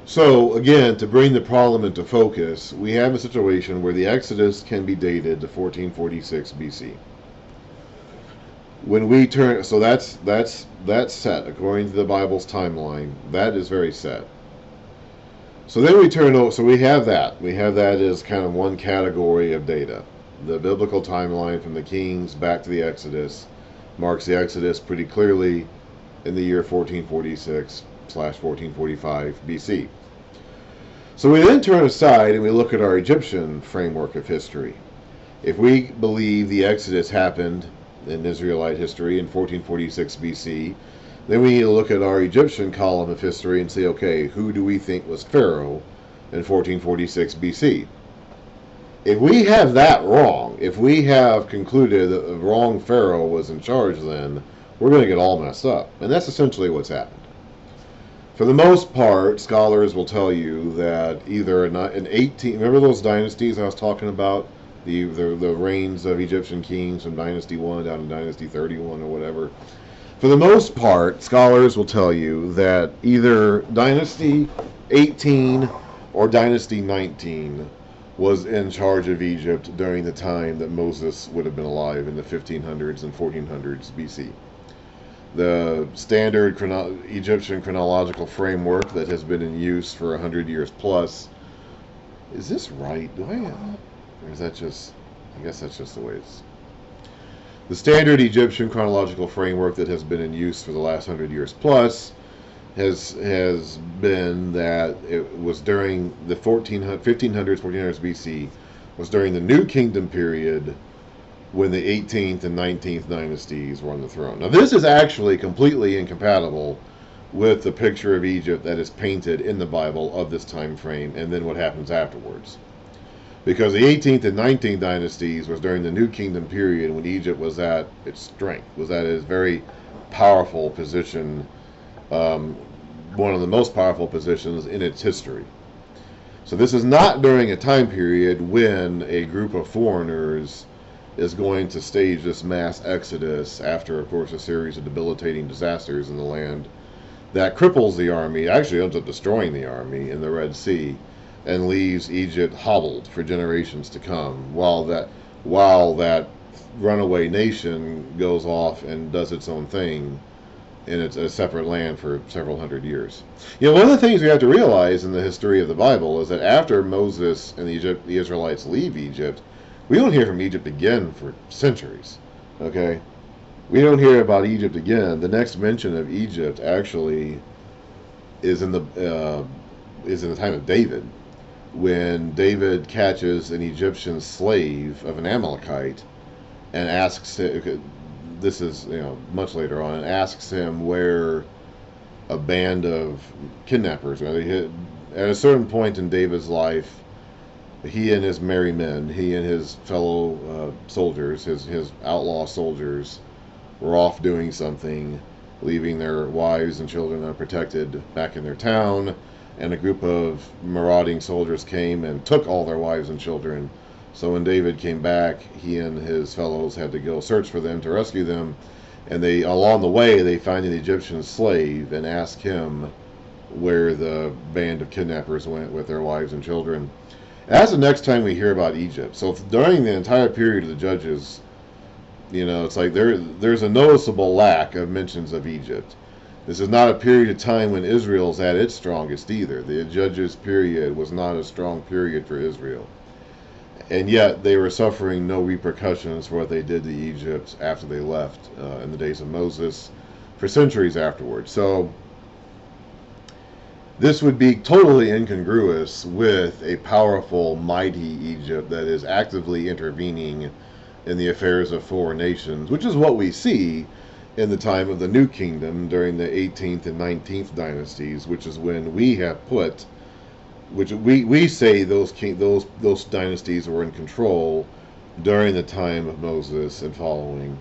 So, again, to bring the problem into focus, we have a situation where the Exodus can be dated to 1446 BC. When we turn, so that's set according to the Bible's timeline. That is very set. So then we turn over. So we have that. We have that as kind of one category of data. The biblical timeline from the Kings back to the Exodus marks the Exodus pretty clearly in the year 1446 slash 1445 BC. So we then turn aside and we look at our Egyptian framework of history. If we believe the Exodus happened in Israelite history in 1446 BC, then we need to look at our Egyptian column of history and say, okay, who do we think was Pharaoh in 1446 BC? If we have that wrong, if we have concluded that the wrong Pharaoh was in charge then, we're going to get all messed up. And that's essentially what's happened. For the most part, scholars will tell you that either in 18, remember those dynasties I was talking about? The reigns of Egyptian kings from Dynasty 1 down to Dynasty 31 or whatever. For the most part, scholars will tell you that either Dynasty 18 or Dynasty 19 was in charge of Egypt during the time that Moses would have been alive in the 1500s and 1400s BC. The standard Egyptian chronological framework that has been in use for 100 years plus. Is this right? Or is that just, I guess that's just the way it's. The standard Egyptian chronological framework that has been in use for the last 100 years plus has been that it was during the 1500s, 1400s BC, was during the New Kingdom period when the 18th and 19th dynasties were on the throne. Now this is actually completely incompatible with the picture of Egypt that is painted in the Bible of this time frame and then what happens afterwards. Because the 18th and 19th dynasties was during the New Kingdom period when Egypt was at its strength, was at its very powerful position, one of the most powerful positions in its history. So this is not during a time period when a group of foreigners is going to stage this mass exodus after, of course, a series of debilitating disasters in the land that cripples the army, actually ends up destroying the army in the Red Sea, and leaves Egypt hobbled for generations to come, while that runaway nation goes off and does its own thing in a separate land for several hundred years. You know, one of the things we have to realize in the history of the Bible is that after Moses and the Israelites leave Egypt, we don't hear from Egypt again for centuries. Okay, we don't hear about Egypt again. The next mention of Egypt actually is in the time of David, when David catches an Egyptian slave of an Amalekite and asks him, this is much later on, and asks him where a band of kidnappers are. At a certain point in David's life, he and his merry men, he and his fellow soldiers, his outlaw soldiers, were off doing something, leaving their wives and children unprotected back in their town, and a group of marauding soldiers came and took all their wives and children. So when David came back, he and his fellows had to go search for them to rescue them, and along the way they find an Egyptian slave and ask him where the band of kidnappers went with their wives and children. That's the next time we hear about Egypt. So during the entire period of the Judges, it's like there's a noticeable lack of mentions of Egypt. This is not a period of time when Israel's at its strongest either. The Judges period was not a strong period for Israel. And yet they were suffering no repercussions for what they did to Egypt after they left in the days of Moses for centuries afterwards. So this would be totally incongruous with a powerful, mighty Egypt that is actively intervening in the affairs of foreign nations, which is what we see in the time of the New Kingdom during the 18th and 19th dynasties, which is when we have put, which we say those dynasties were in control during the time of Moses and following,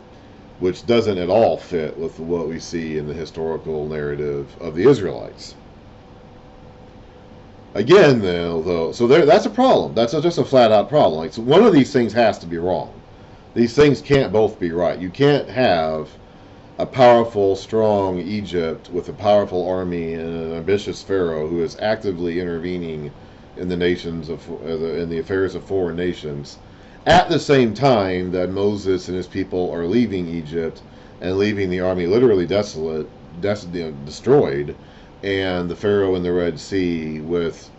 which doesn't at all fit with what we see in the historical narrative of the Israelites. Again, though, so that's a problem. That's just a flat-out problem. Like, so one of these things has to be wrong. These things can't both be right. You can't have a powerful, strong Egypt with a powerful army and an ambitious Pharaoh who is actively intervening in the nations of in the affairs of foreign nations, at the same time that Moses and his people are leaving Egypt and leaving the army literally desolate, destroyed, and the Pharaoh in the Red Sea with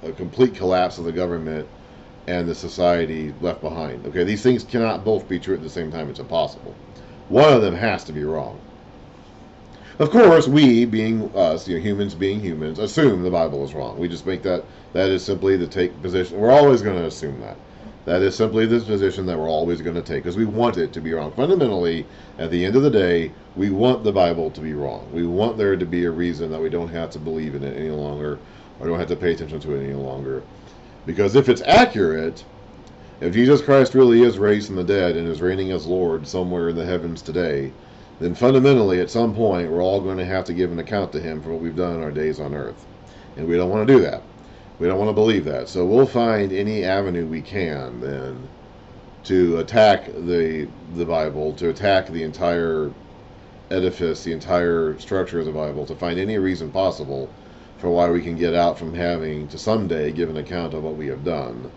a complete collapse of the government and the society left behind. Okay, these things cannot both be true at the same time. It's impossible. One of them has to be wrong. Of course, we, being us, humans being humans, assume the Bible is wrong. We just make that is simply the take position. We're always going to assume that. That is simply the position that we're always going to take because we want it to be wrong. Fundamentally, at the end of the day, we want the Bible to be wrong. We want there to be a reason that we don't have to believe in it any longer or don't have to pay attention to it any longer. Because if it's accurate, if Jesus Christ really is raised from the dead and is reigning as Lord somewhere in the heavens today, then fundamentally at some point we're all going to have to give an account to him for what we've done in our days on earth. And we don't want to do that. We don't want to believe that. So we'll find any avenue we can then to attack the Bible, to attack the entire edifice, the entire structure of the Bible, to find any reason possible for why we can get out from having to someday give an account of what we have done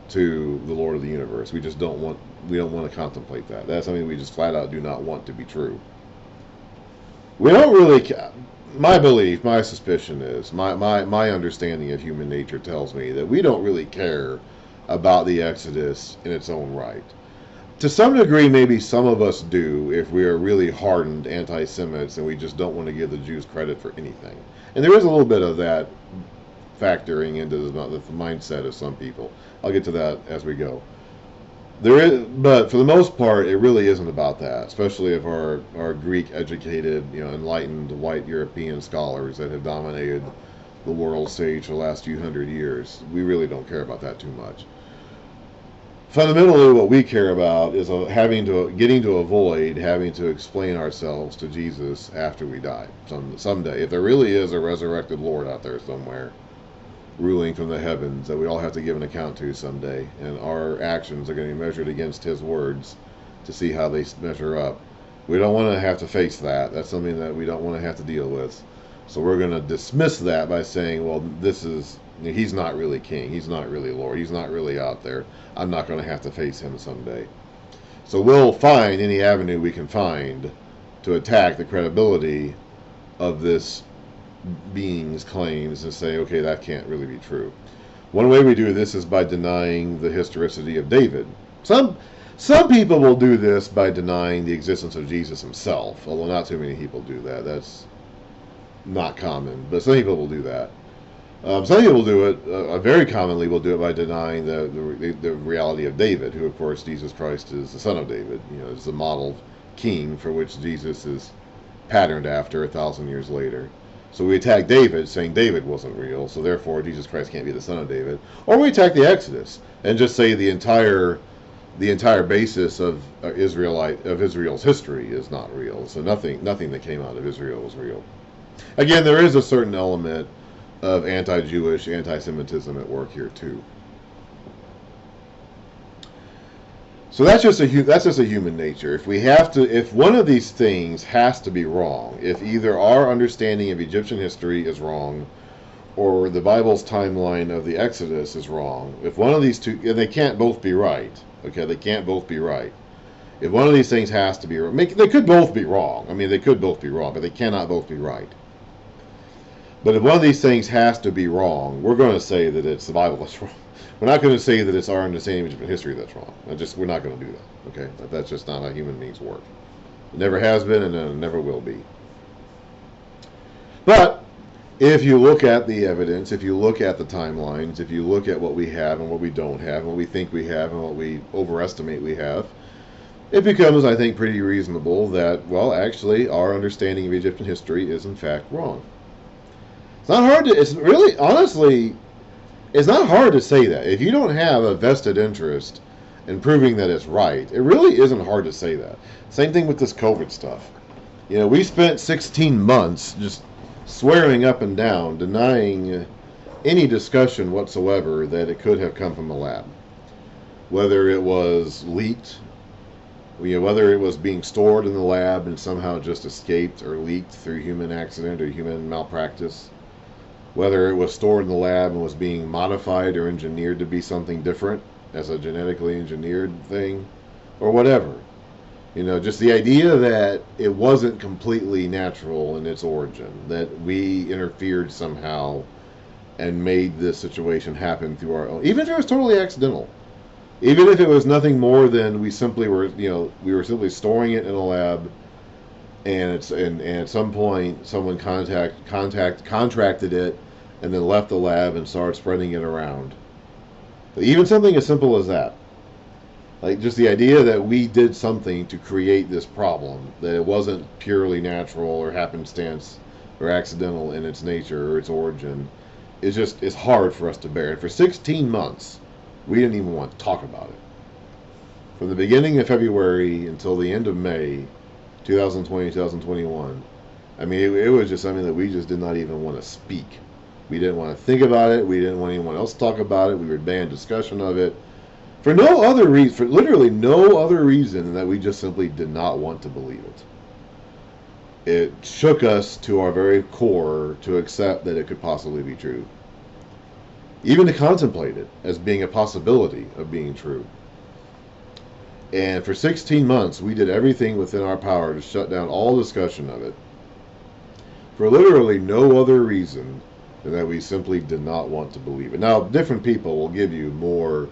to the Lord of the universe. We don't want to contemplate that. That's something we just flat out do not want to be true. We don't really, my belief, my suspicion is, my understanding of human nature tells me that we don't really care about the Exodus in its own right. To some degree, maybe some of us do if we are really hardened anti-Semites and we just don't want to give the Jews credit for anything. And there is a little bit of that factoring into the mindset of some people. I'll get to that as we go. But for the most part, it really isn't about that, especially if our Greek-educated, enlightened white European scholars that have dominated the world stage for the last few hundred years. We really don't care about that too much. Fundamentally, what we care about is getting to avoid having to explain ourselves to Jesus after we die someday. If there really is a resurrected Lord out there somewhere, ruling from the heavens that we all have to give an account to someday, and our actions are going to be measured against his words to see how they measure up. We don't want to have to face that. That's something that we don't want to have to deal with. So we're going to dismiss that by saying, well, he's not really king, he's not really Lord, he's not really out there. I'm not going to have to face him someday. So we'll find any avenue we can find to attack the credibility of this being's claims and say, okay, that can't really be true. One way we do this is by denying the historicity of David. Some people will do this by denying the existence of Jesus himself, although not too many people do that. That's not common, but some people will do that. Some people do it, very commonly will do it by denying the reality of David, who of course Jesus Christ is the son of David, is the model king for which Jesus is patterned after 1,000 years later. So we attack David, saying David wasn't real, so therefore Jesus Christ can't be the son of David. Or we attack the Exodus and just say the entire basis of Israel's history is not real. So nothing that came out of Israel was real. Again, there is a certain element of anti-Jewish, anti-Semitism at work here too. So that's just a human nature. If one of these things has to be wrong, if either our understanding of Egyptian history is wrong, or the Bible's timeline of the Exodus is wrong, if one of these two, and they can't both be right. Okay, they can't both be right. If one of these things has to be wrong, they could both be wrong. I mean, they could both be wrong, but they cannot both be right. But if one of these things has to be wrong, we're going to say that it's the Bible that's wrong. We're not going to say that it's our understanding of Egyptian history that's wrong. We're not going to do that. Okay, that's just not how human beings work. It never has been, and it never will be. But if you look at the evidence, if you look at the timelines, if you look at what we have and what we don't have, and what we think we have and what we overestimate we have, it becomes, I think, pretty reasonable that, well, actually, our understanding of Egyptian history is in fact wrong. It's not hard to, it's really, honestly, it's not hard to say that. If you don't have a vested interest in proving that it's right, it really isn't hard to say that. Same thing with this COVID stuff. We spent 16 months just swearing up and down, denying any discussion whatsoever that it could have come from a lab. Whether it was leaked, Whether it was being stored in the lab and somehow just escaped or leaked through human accident or human malpractice, whether it was stored in the lab and was being modified or engineered to be something different as a genetically engineered thing, or whatever. Just the idea that it wasn't completely natural in its origin, that we interfered somehow and made this situation happen through our own, even if it was totally accidental, even if it was nothing more than we were simply storing it in a lab, and at some point someone contracted it, and then left the lab and started spreading it around. But even something as simple as that, like just the idea that we did something to create this problem, that it wasn't purely natural or happenstance or accidental in its nature or its origin, it's hard for us to bear. And for 16 months, we didn't even want to talk about it. From the beginning of February until the end of May 2020, 2021, I mean, it was just something that we just did not even want to speak. We didn't want to think about it. We didn't want anyone else to talk about it. We were banned discussion of it. For no other reason, for literally no other reason than that we just simply did not want to believe it. It shook us to our very core to accept that it could possibly be true. Even to contemplate it as being a possibility of being true. And for 16 months, we did everything within our power to shut down all discussion of it. For literally no other reason than that we simply did not want to believe it. Now, different people will give you more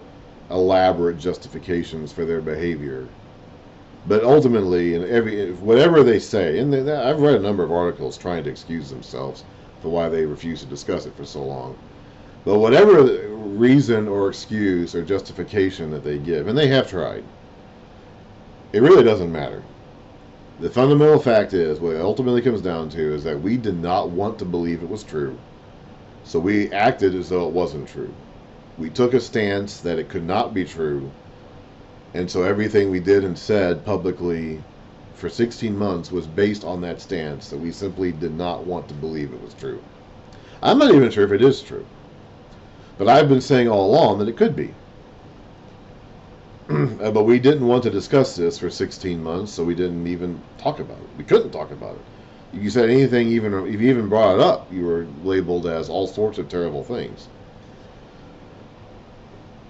elaborate justifications for their behavior, but ultimately, in whatever they say, and I've read a number of articles trying to excuse themselves for why they refuse to discuss it for so long. But whatever reason or excuse or justification that they give, and they have tried, it really doesn't matter. The fundamental fact is, what it ultimately comes down to is that we did not want to believe it was true, so we acted as though it wasn't true. We took a stance that it could not be true, and so everything we did and said publicly for 16 months was based on that stance, that we simply did not want to believe it was true. I'm not even sure if it is true, but I've been saying all along that it could be. But we didn't want to discuss this for 16 months, so we didn't even talk about it. We couldn't talk about it. You said anything, even if you even brought it up, you were labeled as all sorts of terrible things.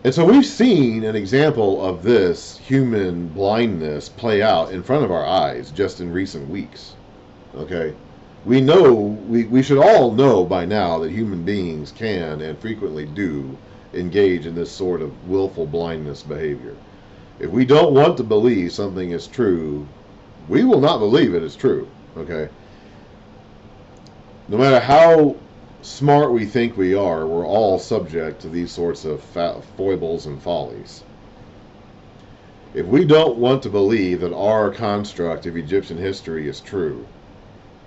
And so we've seen an example of this human blindness play out in front of our eyes just in recent weeks. Okay? We know, we should all know by now that human beings can and frequently do engage in this sort of willful blindness behavior. If we don't want to believe something is true, we will not believe it is true. Okay? No matter how smart we think we are, we're all subject to these sorts of foibles and follies. If we don't want to believe that our construct of Egyptian history is true,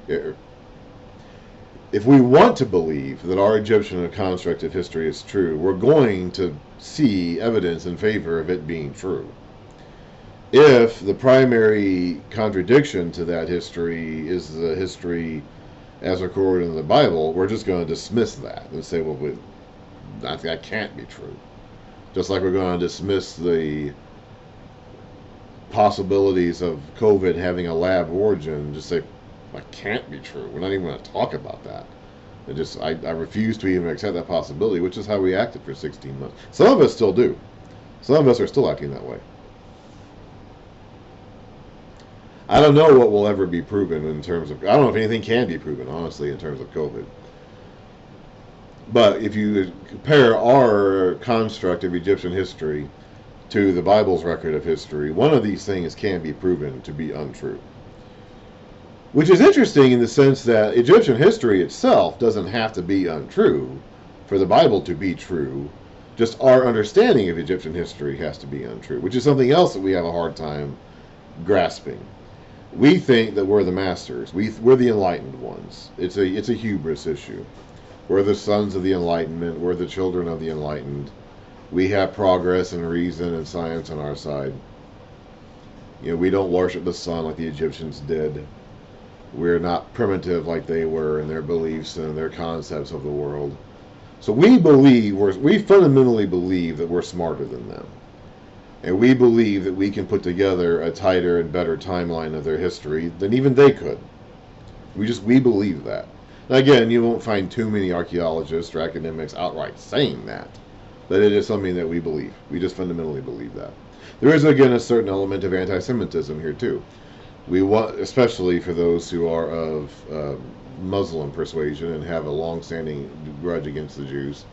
if we want to believe that our Egyptian construct of history is true, we're going to see evidence in favor of it being true. If the primary contradiction to that history is the history as recorded in the Bible, we're just going to dismiss that and say, well, that can't be true. Just like we're going to dismiss the possibilities of COVID having a lab origin, just say, that can't be true. We're not even going to talk about that. I refuse to even accept that possibility, which is how we acted for 16 months. Some of us still do. Some of us are still acting that way. I don't know what will ever be proven in terms of, I don't know if anything can be proven, honestly, in terms of COVID. But if you compare our construct of Egyptian history to the Bible's record of history, one of these things can be proven to be untrue. Which is interesting in the sense that Egyptian history itself doesn't have to be untrue for the Bible to be true. Just our understanding of Egyptian history has to be untrue, which is something else that we have a hard time grasping. We think that we're the masters. We're the enlightened ones. It's a hubris issue. We're the sons of the Enlightenment. We're the children of the enlightened. We have progress and reason and science on our side. We don't worship the sun like the Egyptians did. We're not primitive like they were in their beliefs and their concepts of the world. So we fundamentally believe that we're smarter than them. And we believe that we can put together a tighter and better timeline of their history than even they could. We believe that. Now, again, you won't find too many archaeologists or academics outright saying that, but it is something that we believe. We just fundamentally believe that. There is, again, a certain element of anti-Semitism here too. We want, especially for those who are of Muslim persuasion and have a long-standing grudge against the Jews,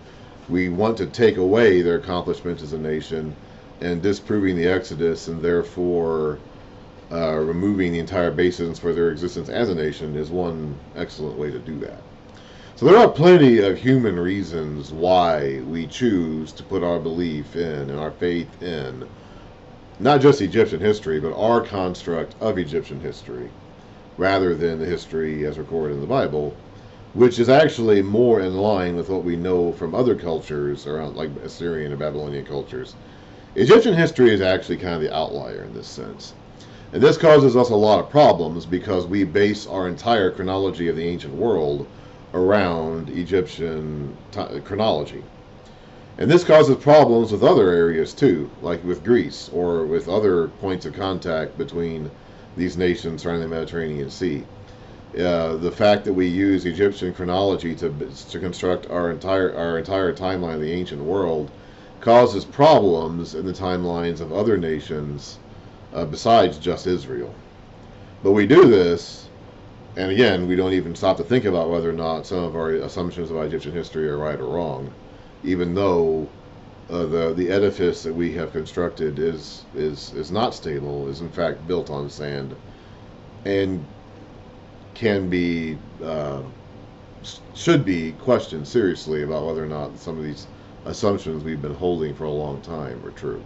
we want to take away their accomplishments as a nation and disproving the Exodus, and therefore removing the entire basis for their existence as a nation is one excellent way to do that. So there are plenty of human reasons why we choose to put our belief in and our faith in not just Egyptian history, but our construct of Egyptian history, rather than the history as recorded in the Bible, which is actually more in line with what we know from other cultures around, like Assyrian and Babylonian cultures. Egyptian history is actually kind of the outlier in this sense. And this causes us a lot of problems because we base our entire chronology of the ancient world around Egyptian chronology. And this causes problems with other areas too, like with Greece or with other points of contact between these nations surrounding the Mediterranean Sea. The fact that we use Egyptian chronology to construct our entire timeline of the ancient world causes problems in the timelines of other nations besides just Israel. But we do this, and again, we don't even stop to think about whether or not some of our assumptions about Egyptian history are right or wrong, even though the edifice that we have constructed is not stable, is in fact built on sand, and can be should be questioned seriously about whether or not some of these assumptions we've been holding for a long time are true.